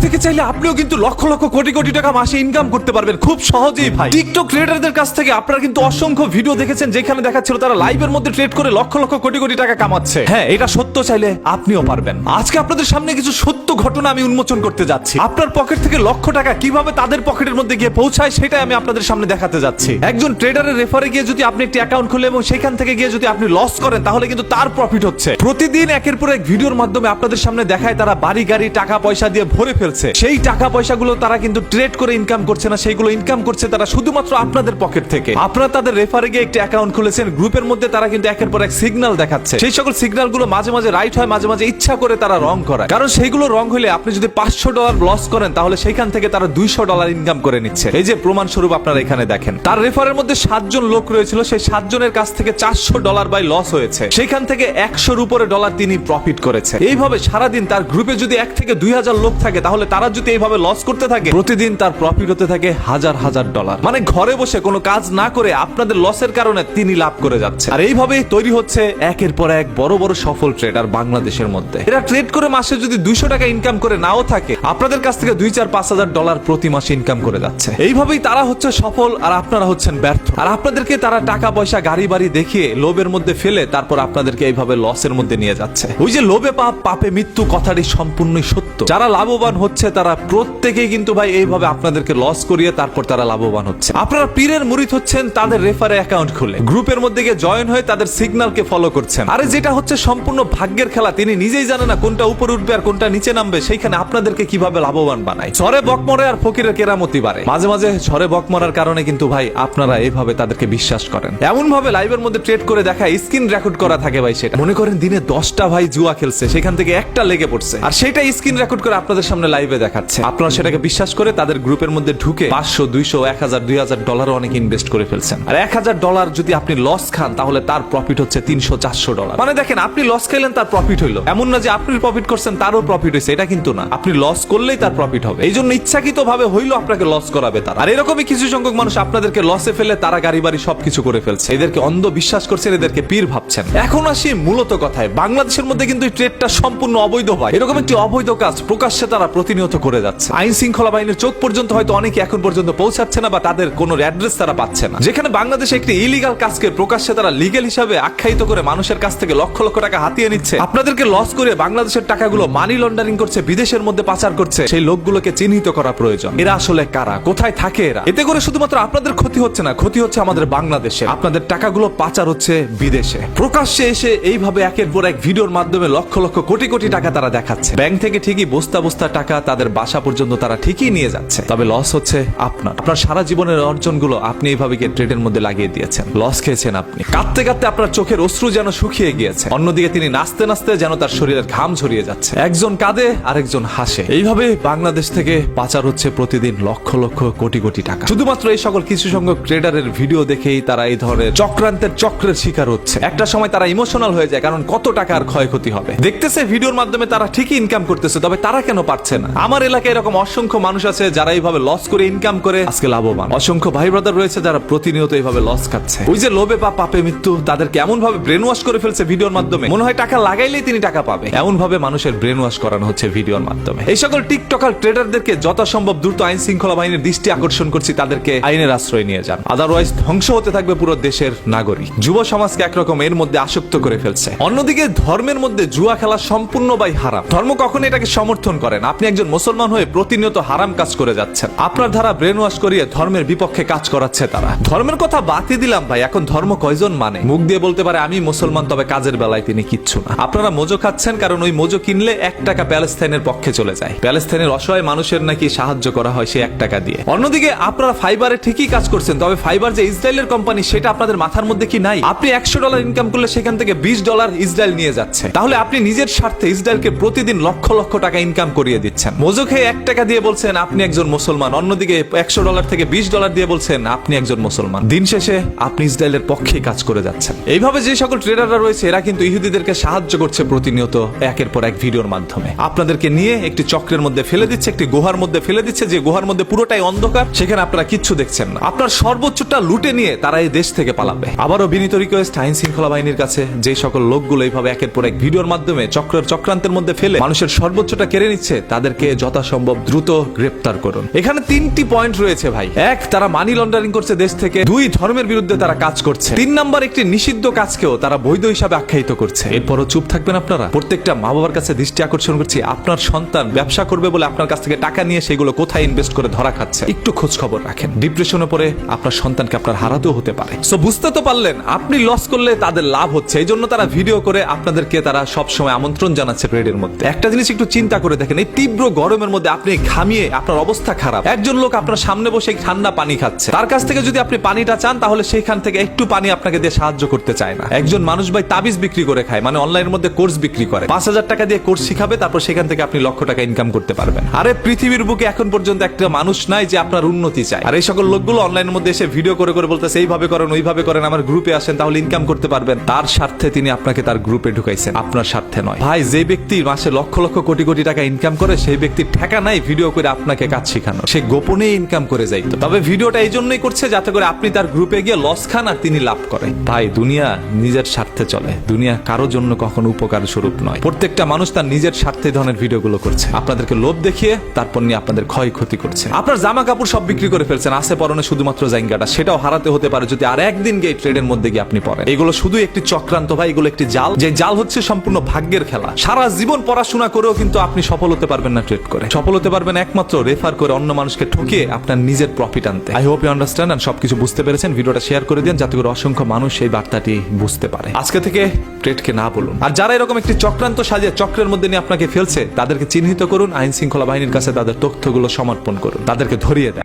থেকে চাইলে আপনিও কিন্তু লক্ষ লক্ষ কোটি কোটি টাকা মাসে ইনকাম করতে পারবেন খুব সহজেই ভাই। টিকটক ক্রিয়েটরদের কাছ থেকে আপনারা কিন্তু অসংখ্য ভিডিও দেখেছেন যেখানে দেখাচ্ছিল তারা লাইভের মধ্যে ট্রেড করে লক্ষ লক্ষ কোটি কোটি টাকা কামাচ্ছে। হ্যাঁ, এটা সত্য, চাইলে আপনিও পারবেন। আজকে আপনাদের সামনে কিছু সত্য ঘটনা আমি উন্মোচন করতে যাচ্ছি। আপনার পকেট থেকে লক্ষ টাকা কিভাবে তাদের পকেটের মধ্যে গিয়ে পৌঁছায় সেটাই আমি আপনাদের সামনে দেখাতে যাচ্ছি। একজন ট্রেডারের রেফারে গিয়ে যদি আপনি একটি অ্যাকাউন্ট খুলে এবং সেখান থেকে গিয়ে যদি আপনি লস করেন তাহলে কিন্তু তার প্রফিট হচ্ছে। প্রতিদিন একের পর এক ভিডিওর মাধ্যমে আপনাদের সামনে দেখায় তারা বাড়ি গাড়ি টাকা পয়সা দিয়ে ভরে ফেলছে। সেই টাকা পয়সাগুলো তারা কিন্তু ট্রেড করে ইনকাম করছে না, সেইগুলো ইনকাম করছে তারা শুধুমাত্র আপনাদের পকেট থেকে। আপনারা তাদের রেফারে গিয়ে একটি অ্যাকাউন্ট খুলেছেন, গ্রুপের মধ্যে তারা কিন্তু একের পর এক সিগন্যাল দেখাচ্ছে। সেই সকল সিগন্যাল গুলো মাঝে মাঝে রাইট হয়, মাঝে মাঝে ইচ্ছা করে তারা রং করায়। কারণ সেইগুলো রং হলে আপনি যদি $500 লস করেন তাহলে সেইখান থেকে তারা $200 ইনকাম করে নিচ্ছে। এই যে প্রমাণ স্বরূপ আপনারা এখানে দেখেন, তার রেফারের মধ্যে 7 জন লোক রয়েছিল, সেই 7 জনের কাছ থেকে $400 বাই লস হয়েছে। সেখান থেকে 100-র উপরে ডলার তিনি প্রফিট করেছে। এইভাবে সারাদিন তার গ্রুপে যদি 1 থেকে 2000 লোক থাকে তাহলে তারা যদি এইভাবে লস করতে থাকে প্রতিদিন তার প্রফিট হতে থাকে হাজার হাজার ডলার। মানে ঘরে বসে কোনো কাজ না করে আপনাদের লসের কারণে তিনি লাভ করে যাচ্ছে। আর এইভাবেই তৈরি হচ্ছে একের পর এক বড় বড় সফল ট্রেডার বাংলাদেশের মধ্যে। এরা ট্রেড করে মাসে যদি 200 টাকা ইনকাম করে নাও থাকে, আপনাদের কাছ থেকে 2-4-5 হাজার ডলার প্রতি মাসে ইনকাম করে যাচ্ছে। এইভাবেই তারা হচ্ছে সফল আর আপনারা হচ্ছেন ব্যর্থ। আর আপনাদেরকে তারা টাকা পয়সা গাড়ি বাড়ি দেখিয়ে লোভের মধ্যে ফেলে তারপর আপনাদেরকে এইভাবে লসের মধ্যে নিয়ে যাচ্ছে। ওই যে লোভে পাপ পাপে মৃত্যু কথাটি সম্পূর্ণই সত্য। যারা লাভবান হচ্ছে তারা প্রত্যেকেই কিন্তু ভাই এইভাবে আপনাদেরকে লস করিয়ে তারপর তারা লাভবান হচ্ছে। আপনারা পীরের মুরিদ হচ্ছেন তাদের রেফারে অ্যাকাউন্ট খুলে গ্রুপের মধ্যে গিয়ে জয়েন হয়ে তাদের সিগন্যালকে ফলো করছেন। আরে যেটা হচ্ছে সম্পূর্ণ ভাগ্যের খেলা, তিনি নিজেই জানে না কোনটা উপরে উঠবে আর কোনটা নিচে নামবে। সেইখানে আপনাদেরকে কিভাবে লাভবান বানায়। ঝড়ে বকমরে আর ফকিরের কেরামতি বাড়ে। মাঝে মাঝে ঝড়ে বকমরার কারণে কিন্তু ভাই আপনারা এইভাবে তাদেরকে বিশ্বাস করেন। এমন ভাবে লাইভের মধ্যে ট্রেড করে দেখায়, স্ক্রিন রেকর্ড করা থাকে ভাই। সেটা মনে করেন দিনে 10টা ভাই জুয়া খেলছে, সেখান থেকে একটা লেগে পড়ছে আর সেটা স্ক্রিন রেকর্ড করে আপনাদের সামনে লাইভে দেখাচ্ছে। আপনারা সেটাকে বিশ্বাস করে তাদের গ্রুপের মধ্যে ঢুকে 500, 200, 1000, 2000 ডলারও অনেক ইনভেস্ট করে ফেলছেন। আর $1000 যদি আপনি লস খান তাহলে তার প্রফিট হচ্ছে $300-400। মানে দেখেন, আপনি লস খাইলেন তার প্রফিট হইলো। এমন না যে আপনি প্রফিট করছেন তারও প্রফিট হয়েছে, এটা কিন্তু না। আপনি লস করলেই তার প্রফিট হবে। এই জন্য ইচ্ছাকৃত ভাবে হইলো আপনাকে লস করাবে তারা। আর এরকমই কিছু সংখ্যক মানুষ আপনাদেরকে লসে ফেলে তারা গাড়ি বাড়ি সবকিছু করে ফেলছে। এদেরকে অন্ধ বিশ্বাস করছেন, এদেরকে পীর ভাবছেন। এখন আসি মূলত কথায়, বাংলাদেশের মধ্যে কিন্তু এই ট্রেডটা সম্পূর্ণ অবৈধ হয়। এরকম একটি অবৈধ কাজ প্রকাশ্যে তারা প্রতিনিয়ত করে যাচ্ছে। আইন শৃঙ্খলা বাহিনীর চোখ পর্যন্ত হয়তো অনেকে এখন পর্যন্ত পৌঁছাচ্ছে না বা তাদের কোনো অ্যাড্রেস তারা পাচ্ছে না। যেখানে বাংলাদেশে একটি ইলিগাল কাজকে প্রকাশ্যে তারা লিগ্যাল হিসাবে আখ্যায়িত করে মানুষের কাছ থেকে লক্ষ লক্ষ টাকা হাতিয়ে নিচ্ছে, আপনাদেরকে লস করে বাংলাদেশের টাকাগুলো মানি লন্ডারিং করছে, বিদেশের মধ্যে পাচার করছে, সেই লোকগুলোকে চিহ্নিত করা প্রয়োজন। এরা আসলে কারা, কোথায় থাকে এরা? এতে করে শুধুমাত্র আপনাদের ক্ষতি হচ্ছে না, ক্ষতি হচ্ছে আমাদের বাংলাদেশে। আপনাদের টাকাগুলো পাচার হচ্ছে বিদেশে। প্রকাশ্যে এসে এইভাবে একের পর এক ভিডিওর মাধ্যমে লক্ষ লক্ষ কোটি কোটি টাকা তারা দেখাচ্ছে। ব্যাংক থেকে ঠিকই বস্তা বস্তা টাকা তাদের বাসা পর্যন্ত তারা ঠিকই নিয়ে যাচ্ছে, তবে লস হচ্ছে আপনার সারা জীবনের অর্জনগুলো আপনি এইভাবে ট্রেডের মধ্যে লাগিয়ে দিয়েছেন। লস খেয়েছেন আপনি। কাঁদতে কাঁদতে আপনার চোখের অশ্রু যেন শুকিয়ে গিয়েছে, অন্যদিকে তিনি নাচতে নাচতে যেন তার শরীরের ঘাম ঝরিয়ে যাচ্ছে। একজন কাঁদে আরেকজন হাসে। এইভাবে বাংলাদেশ থেকে পাচার হচ্ছে প্রতিদিন লক্ষ লক্ষ কোটি কোটি টাকা। শুধুমাত্র এই সকল কিছু সংখ্যক ট্রেডারের ভিডিও দেখেই তারা এই ধরনের চক্রান্তের চক্রের শিকার হচ্ছে। একটা সময় তারা ইমোশনাল হয়ে যায়, কারণ কত টাকার ক্ষয়ক্ষতি হবে দেখতেছে ভিডিওর মাধ্যমে। তারা ঠিকই ইনকাম করতেছে, তবে তারা কেন পারছে না? আমার এলাকায় এরকম অসংখ্য মানুষ আছে যারা এইভাবে লস করে ইনকাম করে আজকে লাভবান। অসংখ্য ভাই ব্রাদার রয়েছে যারা প্রতিনিয়ত এইভাবে লস খাচ্ছে। ওই যে লোভে বা পাপে মৃত্যু, তাদেরকে এমন ভাবে ব্রেন ওয়াশ করে ফেলছে ভিডিওর মাধ্যমে, মনে হয় টাকা লাগাইলেই তিনি টাকা পাবে। এমন ভাবে মানুষের ব্রেন ওয়াশ করানো হচ্ছে ভিডিওর মাধ্যমে। এই সকল টিকটকার ট্রেডারদেরকে যথাসম্ভব দ্রুত আইন শৃঙ্খলা বাহিনীর দৃষ্টি আকর্ষণ করছি, তাদেরকে আইনের আশ্রয় নিয়ে যান। আদারওয়াইজ ধ্বংস হতে থাকবে পুরো দেশের নাগরিক। যুব সমাজকে একরকম এর মধ্যে আসক্ত করে ফেলছে। অন্যদিকে ধর্মের মধ্যে জুয়া খেলা সম্পূর্ণ ভাই হারাম। ধর্ম কখনো এটাকে সমর্থন করেন। আপনি একজন মুসলমান হয়ে প্রতিনিয়ত হারাম কাজ করে যাচ্ছেন। আপনার দ্বারা ব্রেন ওয়াশ করিয়ে ধর্মের বিপক্ষে কাজ করাচ্ছে তারা। ধর্মের কথা বাতি দিলাম ভাই, এখন ধর্ম কয়জন মানে? মুখ দিয়ে বলতে পারে আমি মুসলমান, তবে কাজের বেলায় তিনি কিচ্ছু না। আপনারা মোজো খাচ্ছেন কারণ ওই মোজো কিনলে 1 টাকা প্যালেস্তাইনের পক্ষে চলে যায়। প্যালেস্তাইনের অসহায় মানুষের নাকি সাহায্য করা হয় সেই 1 টাকা দিয়ে। অন্যদিকে আপনারা ফাইবারে ঠিকই কাজ করছেন, তবে ফাইবার যে ইসরায়েলের কোম্পানি সেটা আপনাদের মাথার মধ্যে কি নাই? আপনি $100 ইনকাম করলে সেখান থেকে $20 ইসরায়েল নিয়ে যাচ্ছে। তাহলে আপনি নিজের স্বার্থে ইসরায়েলকে প্রতিদিন লক্ষ লক্ষ টাকা ইনকাম করিয়ে দিচ্ছেন। মোজো খেয়ে 1 টাকা দিয়ে বলছেন আপনি একজন মুসলমান, অন্যদিকে $100 থেকে $20 দিয়ে বলছেন আপনি একজন মুসলমান। দিন শেষে আপনি ইসরায়েলের পক্ষে কাজ করে যাচ্ছেন। এইভাবে যে সকল ট্রেডাররা রয়েছে এরা কিন্তু ইহুদিদেরকে সাহায্য করছে প্রতিনিয়ত একের পর এক ভিডিওর মাধ্যমে। আপনাদেরকে নিয়ে একটি চক্রের মধ্যে ফেলে দিচ্ছে, একটি গুহার মধ্যে ফেলে দিচ্ছে, যে গুহার মধ্যে পুরোটাই অন্ধকার, সেখানে আপনারা কিচ্ছু দেখছেন না। আপনার সর্বোচ্চটা লুটে নিয়ে তারা এই দেশ থেকে পালাবে। আবারও বিনীত রিকোয়েস্ট আইন শৃঙ্খলা বাহিনীর কাছে, যে সকল লোকগুলো এইভাবে একের পর এক ভিডিওর মাধ্যমে চক্রান্তের মধ্যে ফেলে মানুষের সর্বোচ্চটা কেড়ে নিচ্ছে, তাদের তাদেরকে যথাসম্ভব দ্রুত গ্রেপ্তার করুন। এখানে 3টি পয়েন্ট রয়েছে ভাই। 1, তারা মানি লন্ডারিং করছে দেশ থেকে। 2, ধর্মের বিরুদ্ধে তারা কাজ করছে। 3 নাম্বার, একটি নিষিদ্ধ কাজকেও তারা বৈধ হিসাবে আখ্যায়িত করছে। এরপরও চুপ থাকবেন আপনারা? প্রত্যেকটা মা বাবার কাছে দৃষ্টি আকর্ষণ করছি, আপনার সন্তান ব্যবসা করবে বলে আপনার কাছ থেকে টাকা নিয়ে সেগুলো কোথায় ইনভেস্ট করে ধরা খাচ্ছে। একটু খোঁজ খবর রাখেন। ডিপ্রেশনে পড়ে আপনার সন্তানকে আপনার হারাতেও হতে পারে। সো বুঝতে তো পারলেন, আপনি লস করলে তাদের লাভ হচ্ছে, এই জন্য তারা ভিডিও করে আপনাদেরকে তারা সব সময় আমন্ত্রণ জানাচ্ছে ট্রেডের মধ্যে। একটা জিনিস একটু চিন্তা করে দেখেন, এই তীব্র গরমের মধ্যে আপনি ঘামিয়ে আপনার অবস্থা খারাপ, একজন লোক আপনার সামনে বসে ঠান্ডা পানি খাচ্ছে, তার কাছ থেকে যদি আপনি পানিটা চান তাহলে সেইখান থেকে একটু পানি আপনাকে দিয়ে সাহায্য করতে চায় না। একজন মানুষ ভাই তাবিজ বিক্রি করে খায়, মানে অনলাইনের মধ্যে কোর্স বিক্রি করে, 5,000 টাকা দিয়ে কোর্স শিখাবে, তারপর সেখান থেকে আপনি লক্ষ টাকা ইনকাম করতে পারবেন। আরে পৃথিবীর বুকে এখন পর্যন্ত একটা মানুষ নাই যে আপনার উন্নতি চায়। আর এই সকল লোকগুলো অনলাইনের মধ্যে এসে ভিডিও করে করে বলতেছে এইভাবে করেন ওইভাবে করেন, আমার গ্রুপে আসেন তাহলে ইনকাম করতে পারবেন। তার স্বার্থে তিনি আপনাকে তার গ্রুপে ঢুকাইছেন, আপনার স্বার্থে নয়। ভাই, যে ব্যক্তি মাসে লক্ষ লক্ষ কোটি কোটি টাকা ইনকাম করে সেই ব্যক্তির ঠেকা নাই ভিডিও করে আপনাকে কাজ শেখানো, সে গোপনে ইনকাম করে যাইতো। তবে ভিডিওটা এই জন্যই করছে যাতে করে আপনি তার গ্রুপে গিয়ে লস খান আর তিনি লাভ করেন। ভাই, দুনিয়া নিজের স্বার্থে চলে, দুনিয়া কারো জন্য কখনো উপকার স্বরূপ নয়। প্রত্যেকটা মানুষ তার নিজের স্বার্থে ধরনের ভিডিওগুলো করছে, আপনাদেরকে লোভ দেখিয়ে তারপর নিয়ে আপনাদের ক্ষয়ক্ষতি করছে। আপনার জামা কাপড় সব বিক্রি করে ফেলছেন, আছে পরনে শুধুমাত্র জায়গাটা, সেটাও হারাতে হতে পারে যদি আর একদিন গিয়ে ট্রেডের মধ্যে গিয়ে আপনি পড়েন। এগুলো শুধু একটি চক্রান্ত ভাই, এগুলো একটি জাল, যে জাল হচ্ছে সম্পূর্ণ ভাগ্যের খেলা। সারা জীবন পড়াশোনা করেও কিন্তু আপনি সফল হতে পারবেন না ট্রেড করে। সফল হতে পারবেন একমাত্র রেফার করে, অন্য মানুষকে ঠকিয়ে আপনার নিজের প্রফিট আনতে। I hope you understand and সবকিছু বুঝতে পেরেছেন। ভিডিওটা শেয়ার করে দিন যাতে করে অসংখ্য মানুষ এই বার্তাটি বুঝতে পারে। আজকে থেকে ট্রেডকে না বলুন। আর যারা এরকম একটি চক্রান্ত সাজিয়ে চক্রের মধ্যে নিয়ে আপনাকে ফেলছে তাদেরকে চিহ্নিত করুন, আইন শৃঙ্খলা বাহিনীর কাছে তাদের তথ্যগুলো সমর্পণ করুন, তাদেরকে ধরিয়ে দেন।